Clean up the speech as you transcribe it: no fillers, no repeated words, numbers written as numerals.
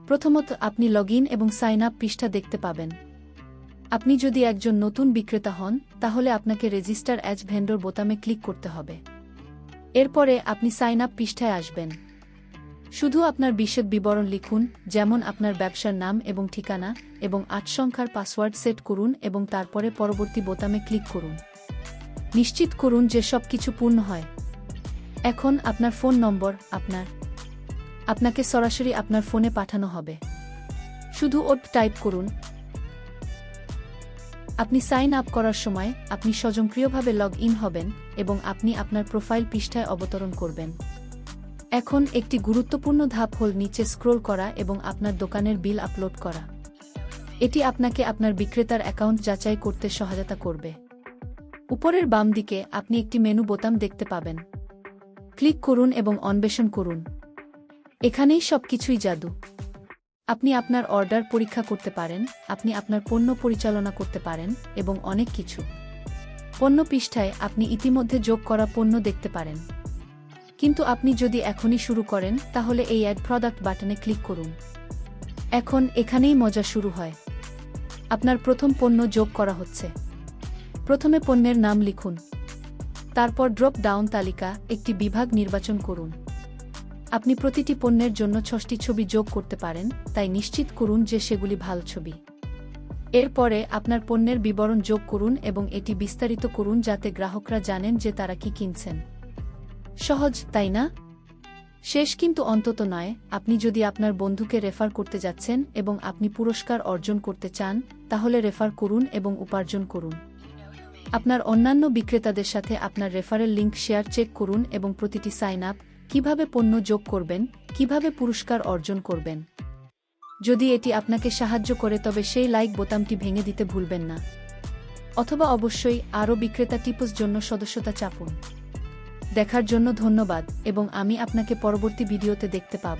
প্রথমত আপনি লগইন এবং সাইন আপ পৃষ্ঠা দেখতে পাবেন। আপনি যদি একজন নতুন বিক্রেতা হন তাহলে আপনাকে রেজিস্টার অ্যাজ ভেন্ডর বোতামে ক্লিক করতে হবে। এরপরে আপনি সাইন আপ পৃষ্ঠায় আসবেন। শুধু আপনার বিশদ বিবরণ লিখুন, যেমন আপনার ব্যবসার নাম এবং ঠিকানা, এবং 8 সংখ্যার পাসওয়ার্ড সেট করুন এবং তারপরে পরবর্তী বোতামে ক্লিক করুন। নিশ্চিত করুন যে সবকিছু পূর্ণ হয়। এখন আপনার ফোন নম্বর আপনাকে সরাসরি আপনার ফোনে পাঠানো হবে। শুধু টাইপ করুন। আপনি সাইন আপ করার সময় আপনি স্বয়ংক্রিয়ভাবে লগ ইন হবেন এবং আপনি আপনার প্রোফাইল পৃষ্ঠায় অবতরণ করবেন। এখন একটি গুরুত্বপূর্ণ ধাপ হল নিচে স্ক্রোল করা এবং আপনার দোকানের বিল আপলোড করা। এটি আপনাকে আপনার বিক্রেতার অ্যাকাউন্ট যাচাই করতে সহায়তা করবে। উপরের বাম দিকে আপনি একটি মেনু বোতাম দেখতে পাবেন। ক্লিক করুন এবং অন্বেষণ করুন। এখানেই সবকিছুই জাদু। আপনি আপনার অর্ডার পরীক্ষা করতে পারেন, আপনি আপনার পণ্য পরিচালনা করতে পারেন এবং অনেক কিছু। পণ্য পৃষ্ঠায় আপনি ইতিমধ্যে যোগ করা পণ্য দেখতে পারেন। কিন্তু আপনি যদি এখনই শুরু করেন তাহলে এই অ্যাড প্রোডাক্ট বাটনে ক্লিক করুন। এখন এখানেই মজা শুরু হয়। আপনার প্রথম পণ্য যোগ করা হচ্ছে। প্রথমে পণ্যের নাম লিখুন। তারপর ড্রপ ডাউন তালিকা একটি বিভাগ নির্বাচন করুন। আপনি প্রতিটি পণ্যের জন্য 6টি ছবি যোগ করতে পারেন, তাই নিশ্চিত করুন যে সেগুলি ভালো ছবি। এরপরে আপনার পণ্যের বিবরণ যোগ করুন এবং এটি বিস্তারিত করুন যাতে গ্রাহকরা জানেন যে তারা কি কিনছেন। সহজ, তাই না? শেষ কিন্তু অন্তত নয়, আপনি যদি আপনার বন্ধুকে রেফার করতে যাচ্ছেন এবং আপনি পুরস্কার অর্জন করতে চান, তাহলে রেফার করুন এবং উপার্জন করুন। আপনার অন্যান্য বিক্রেতাদের সাথে আপনার রেফারেল লিঙ্ক শেয়ার চেক করুন এবং প্রতিটি সাইন আপ, কিভাবে পণ্য যোগ করবেন, কিভাবে পুরস্কার অর্জন করবেন। যদি এটি আপনাকে সাহায্য করে তবে সেই লাইক বোতামটি ভেঙে দিতে ভুলবেন না। অথবা অবশ্যই আরও বিক্রেতা টিপস জন্য সদস্যতা চাপুন। দেখার জন্য ধন্যবাদ এবং আমি আপনাকে পরবর্তী ভিডিওতে দেখতে পাব।